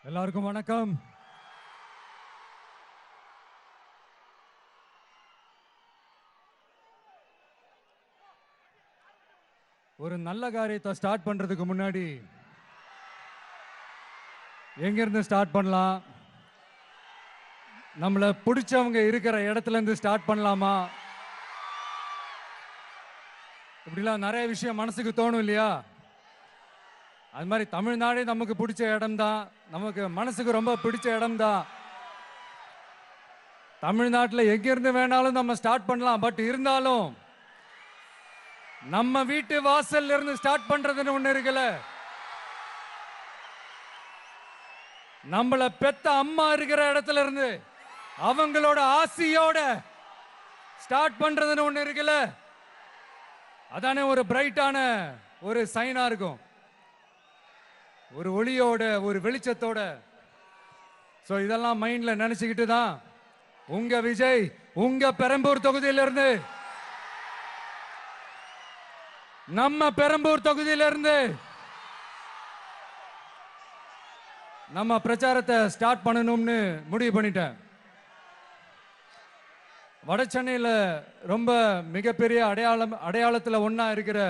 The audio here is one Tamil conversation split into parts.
எல்லாருக்கும் வணக்கம். ஒரு நல்ல காரியத்தை ஸ்டார்ட் பண்றதுக்கு முன்னாடி எங்க இருந்து ஸ்டார்ட் பண்ணலாம், நம்மள பிடிச்சவங்க இருக்கிற இடத்துல இருந்து ஸ்டார்ட் பண்ணலாமா, இப்படிலாம் நிறைய விஷயம் மனசுக்கு தோணும் இல்லையா? அது மாதிரி தமிழ்நாடே நமக்கு பிடிச்ச இடம் தான், நமக்கு மனசுக்கு ரொம்ப பிடிச்ச இடம் தான். தமிழ்நாட்டில் எங்க இருந்து வேணாலும் நம்ம ஸ்டார்ட் பண்ணலாம். பட் இருந்தாலும் நம்ம வீட்டு வாசல்ல இருந்து ஸ்டார்ட் பண்றதுன்னு ஒண்ணு இருக்குல்ல. நம்மள பெத்த அம்மா இருக்கிற இடத்துல இருந்து அவங்களோட ஆசியோட ஸ்டார்ட் பண்றதுன்னு ஒண்ணு இருக்குல்ல. அதானே ஒரு பிரைட்டான ஒரு சைனா இருக்கும், ஒரு ஒளியோட, ஒரு வெளிச்சத்தோட. சோ இதெல்லாம் மைண்ட்ல நினைச்சுக்கிட்டு தான் உங்க விஜய் உங்க பெரம்பூர் தொகுதியிலிருந்து, நம்ம பெரம்பூர் தொகுதியிலிருந்து நம்ம பிரச்சாரத்தை ஸ்டார்ட் பண்ணணும்னு முடிவு பண்ணிட்டேன். வட சென்னையில் ரொம்ப மிகப்பெரிய அடையாளத்தில் ஒன்றா இருக்கிற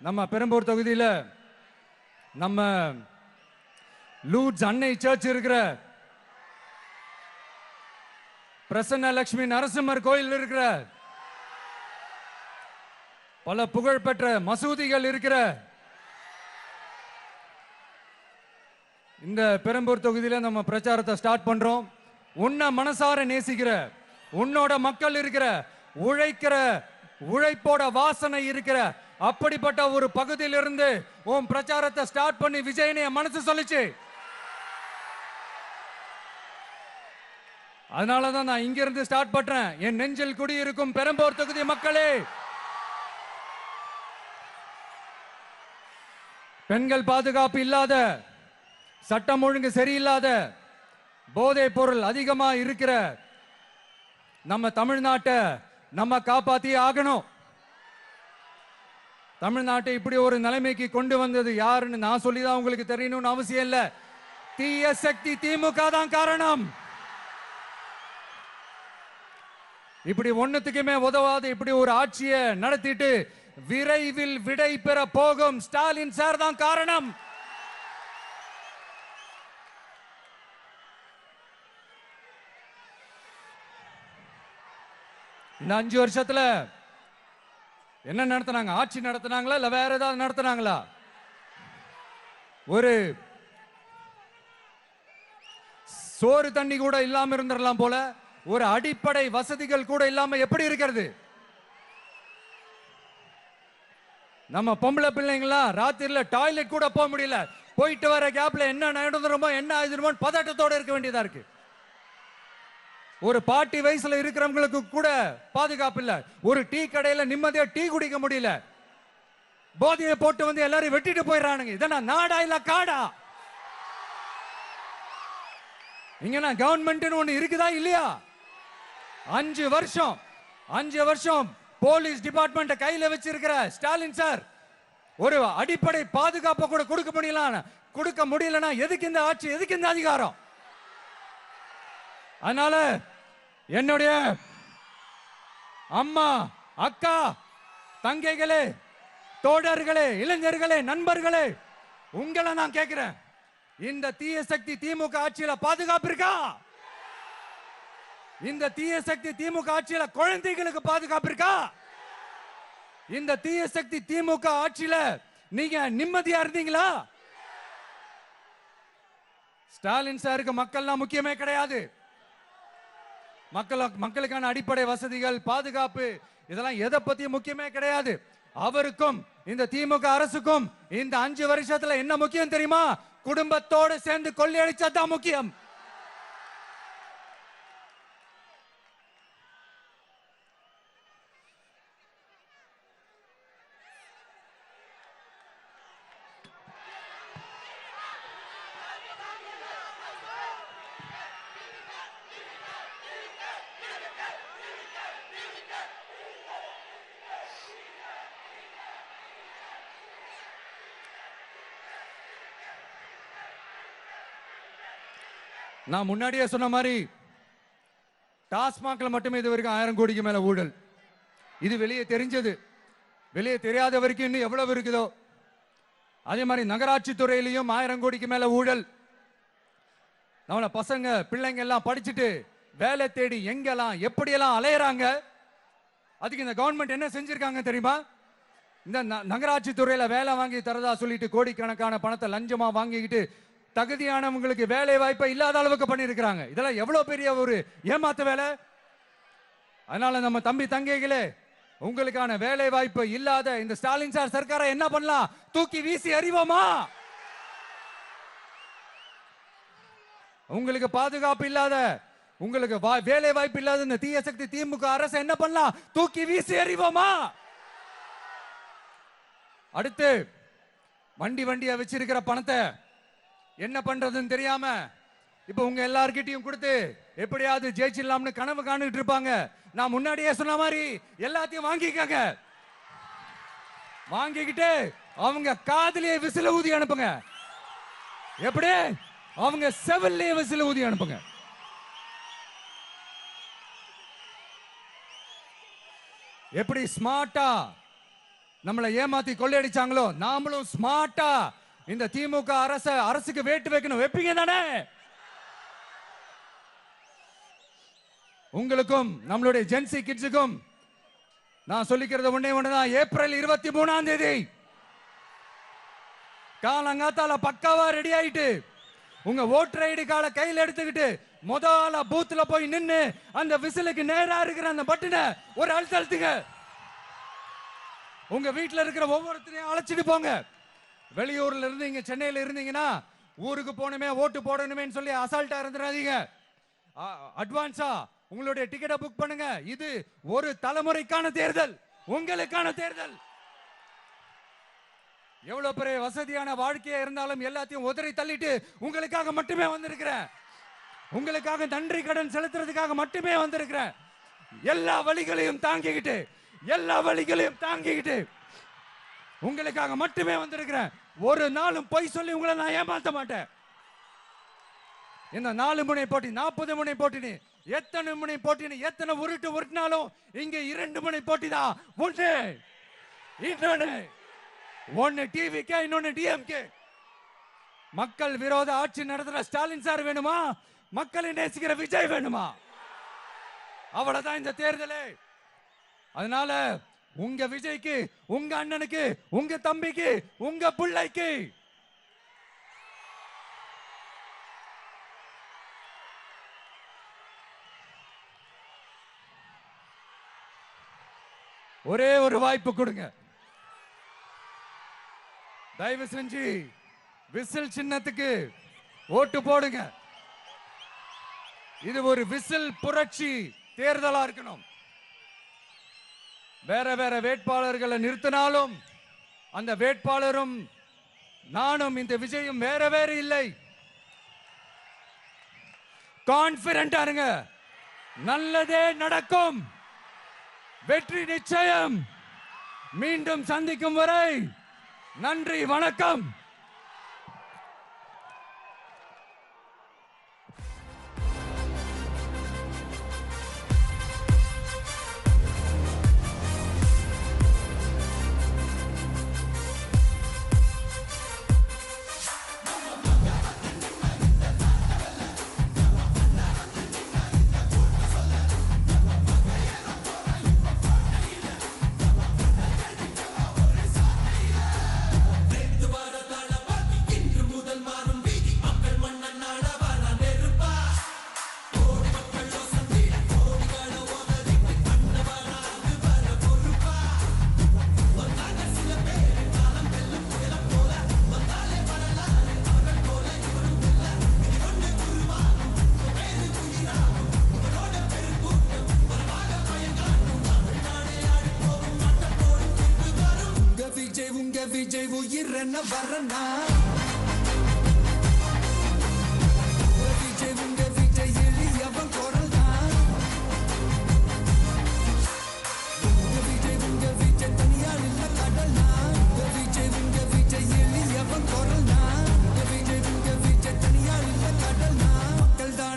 நம்ம பெரம்பூர் தொகுதியில் நம்ம லூர்ட்ஸ் அன்னை சர்ச் இருக்கிற, பிரசன்ன லட்சுமி நரசிம்மர் கோயில் இருக்கிற, பல புகழ்பெற்ற மசூதிகள் இருக்கிற இந்த பெரம்பூர் தொகுதியில் நம்ம பிரச்சாரத்தை ஸ்டார்ட் பண்றோம். உன்னை மனசார நேசிக்கிற, உன்னோட மக்கள் இருக்கிற, உழைக்கிற, உழைப்போட வாசனை இருக்கிற அப்படிப்பட்ட ஒரு பகுதியிலிருந்து உன் பிரச்சாரத்தை ஸ்டார்ட் பண்ணி விஜயனை மனசு சொல்லிச்சு. அதனாலதான் நான் இங்க இருந்து ஸ்டார்ட் பண்றேன். என் நெஞ்சில் குடியிருக்கும் பெரம்பூர் தொகுதி மக்களே, பெண்கள் பாதுகாப்பு இல்லாத, சட்டம் ஒழுங்கு சரியில்லாத, போதை பொருள் அதிகமா இருக்கிற நம்ம தமிழ்நாட்டை நம்ம காப்பாத்தி ஆகணும். தமிழ்நாட்டை இப்படி ஒரு நிலைமைக்கு கொண்டு வந்தது யாருன்னு நான் சொல்லிதான் உங்களுக்கு தெரியணும்னு அவசியம் இல்ல. தீய சக்தி திமுக தான் காரணம். இப்படி ஒண்ணுத்துக்குமே உதவாது இப்படி ஒரு ஆட்சியை நடத்திட்டு விரைவில் விடை பெற போகும் ஸ்டாலின் சார் தான் காரணம். இந்த 5 வருஷத்துல என்ன நடத்தினாங்க? ஆட்சி நடத்தினாங்களா இல்ல வேற ஏதாவது நடத்தினாங்களா? ஒரு சோறு தண்ணி கூட இல்லாம இருந்திரலாம் போல, ஒரு அடிப்படை வசதிகள் கூட இல்லாம எப்படி இருக்கிறது? நம்ம பொம்பளை பிள்ளைங்களா ராத்திரில டாய்லெட் கூட போக முடியல. போயிட்டு வர கேப்ல என்ன நடந்துருமோ என்ன ஆயிடுமோ பதட்டத்தோட இருக்க வேண்டியதா இருக்கு. ஒரு பாட்டி வயசுல இருக்கிறவங்களுக்கு கூட பாதுகாப்பு இல்ல. ஒரு டீ கடையில நிம்மதியா டீ குடிக்க முடியல. போதையை போட்டு வந்து எல்லாரும் வெட்டிட்டு போயிடறானுங்க. இதெல்லாம் நாடா இல்ல காடா? இங்க கவர்மெண்ட் ஒண்ணு இருக்குதா இல்லையா? 5 வருஷம் போலீஸ் டிபார்ட்மெண்ட் கையில வச்சிருக்கிற ஸ்டாலின் சார் ஒரு அடிப்படை பாதுகாப்பை கூட கொடுக்க முடியலன்னா எதுக்கு இந்த ஆட்சி, எதுக்கு இந்த அதிகாரம்? அதனால என்னுடைய அம்மா, அக்கா, தங்கைகளே, தோழர்களே, இளைஞர்களே, நண்பர்களே, உங்களை நான் கேட்கிறேன், இந்த தீய சக்தி திமுக ஆட்சியில பாதுகாப்பு இருக்கா? இந்த தீய சக்தி திமுக ஆட்சியில குழந்தைகளுக்கு பாதுகாப்பு இருக்கா? இந்த தீய சக்தி திமுக ஆட்சியில நீங்க நிம்மதியா இருந்தீங்களா? ஸ்டாலின் சாருக்கு மக்கள்லாம் முக்கியமே கிடையாது. மக்களுக்கான அடிப்படை வசதிகள், பாதுகாப்பு, இதெல்லாம் எதை பத்தி முக்கியமே கிடையாது. அவருக்கும் இந்த திமுக அரசுக்கும் இந்த 5 வருஷத்துல என்ன முக்கியம் தெரியுமா? குடும்பத்தோடு சேர்ந்து கொள்ளையடிச்சதான் முக்கியம். நான் முன்னாடியே சொன்ன மாதிரி டாஸ்மாக்ல மட்டுமே இது வரைக்கும் 1000 கோடிக்கு மேல ஊழல். இது வெளியே தெரிஞ்சது. வெளியே தெரியாத வரைக்கும் இன்னும் எவ்வளவு இருக்குதோ. அதே மாதிரி நகராட்சி துறையிலையும் 1000 கோடிக்கு மேல ஊழல். நம்மள பசங்க பிள்ளைங்க எல்லாம் படிச்சுட்டு வேலை தேடி எங்கெல்லாம் எப்படியெல்லாம் அலையறாங்க. அதுக்கு இந்த கவர்மெண்ட் என்ன செஞ்சிருக்காங்க தெரியுமா? இந்த நகராட்சி துறையில வேலை வாங்கி தரதா சொல்லிட்டு கோடிக்கணக்கான பணத்தை லஞ்சமா வாங்கிக்கிட்டு தகுதியானவங்களுக்கு வேலை வாய்ப்பை இல்லாத அளவுக்கு பண்ணியிருக்கிறாங்க. இதெல்லாம் எவ்வளவு பெரிய ஒரு ஏமாத்த வேலை. அதனால நம்ம தம்பி தங்கைகளே, உங்களுக்கான வேலை வாய்ப்பு இல்லாத இந்த ஸ்டாலின் சார் சர்க்காரை என்ன பண்ணலாம்? தூக்கி வீசி அறிவோமா? உங்களுக்கு பாதுகாப்பு இல்லாத, உங்களுக்கு வேலை வாய்ப்பு இல்லாத இந்த தீய சக்தி திமுக அரசு என்ன பண்ணலாம்? தூக்கி வீசி அறிவோமா? அடுத்து வண்டியா வச்சிருக்கிற பணத்தை என்ன பண்றதுன்னு தெரியாம இப்ப உங்க எல்லார்கிட்டையும் கொடுத்து எப்படியாவது ஜெயிச்சிடலாம்னு கனவு காணிட்டு இருப்பாங்க. நான் முன்னாடியே சொன்ன மாதிரி எல்லாத்தையும் வாங்கிக்கங்க. வாங்கிக்கிட்டு அவங்க காதுலயே விசில ஊதி அனுப்புங்க. எப்படி? அவங்க செவிலே விசில ஊதி அனுப்புங்க. எப்படி ஸ்மார்ட்டா நம்மளை ஏமாத்தி கொள்ளையடிச்சாங்களோ நாமளும் ஸ்மார்ட்டா இந்த திமுக அரசுக்கு வேட்டு வைக்கணும். வைப்பீங்க தானே? உங்களுக்கும் நம்மளுடைய ஜென்சி கிட்ஸுக்கும் நான் சொல்லிக்கிறது ஒண்ணுதான். ஏப்ரல் 23 காலங்காத்தால பக்காவா ரெடி ஆயிட்டு உங்க ஓட்டர் ஐடி கார்டை கையில் எடுத்துக்கிட்டு முதல்ல பூத்துல போய் நின்னு அந்த விசிலுக்கு நேரா இருக்கிற அந்த பட்டனை ஒரு அழுத்துங்க. உங்க வீட்டுல இருக்கிற ஒவ்வொருத்தரையும் அழைச்சிட்டு போங்க. வெளியூர்ல இருந்து இங்க சென்னையில இருந்தீங்கன்னா ஊருக்கு போகணுமே ஓட்டு போடணுமே சொல்லி அசால்ட்டா இருந்துடாதீங்க. அட்வான்ஸா உங்களுடைய டிக்கெட்டை புக் பண்ணுங்க. இது ஒரு தலைமுறைக்கான தேர்தல், உங்களுக்கான தேர்தல். எவ்வளவு பெரிய வசதியான வாழ்க்கையா இருந்தாலும் எல்லாத்தையும் உதறி தள்ளிட்டு உங்களுக்காக மட்டுமே வந்திருக்கிறேன். உங்களுக்காக நன்றி கடன் செலுத்துறதுக்காக மட்டுமே வந்திருக்கிறேன். எல்லா வழிகளையும் தாங்கிக்கிட்டு உங்களுக்காக மட்டுமே வந்திருக்கிறேன். ஒரு நாளும் பொய் சொல்லி உங்களை நான் ஏமாத்த மாட்டேன். இந்த 4 முனை போட்டி 40 முனை போட்டி எத்தனை முனை போட்டி எத்தனை உருட்டினாலும் இங்க 2 முனை போட்டி தான். ஒன்னு டிவிக்கு, இன்னொன்னு டிஎம்கே. மக்கள் விரோத ஆட்சி நடத்துற ஸ்டாலின் சார் வேணுமா? மக்களை நேசிக்கிற விஜய் வேணுமா? அவ்வளவுதான் இந்த தேர்தலே. அதனால உங்க விஜய்க்கு, உங்க அண்ணனுக்கு, உங்க தம்பிக்கு, உங்க பிள்ளைக்கு ஒரே ஒரு வாய்ப்பு கொடுங்க. தயவு செஞ்சு விசில் சின்னத்துக்கு ஓட்டு போடுங்க. இது ஒரு விசில் புரட்சி தேர்தலா இருக்கணும். வேற வேட்பாளர்களை நிறுத்தினாலும் அந்த வேட்பாளரும் நானும் இந்த விஜயும் வேற இல்லை. கான்பிடென்டா இருங்க. நல்லதே நடக்கும். வெற்றி நிச்சயம். மீண்டும் சந்திக்கும் வரை நன்றி, வணக்கம். விஜய் உயிர் என்ன வரனா? விஜய் எளியவன் குரல் தான். விஜய் தனியால் இல்ல கடல் தான். விஜய் எளியவன் குரல் தான். விஜய் தனியால் இல்ல கடல் தான். மக்கள் தான்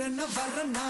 வரனா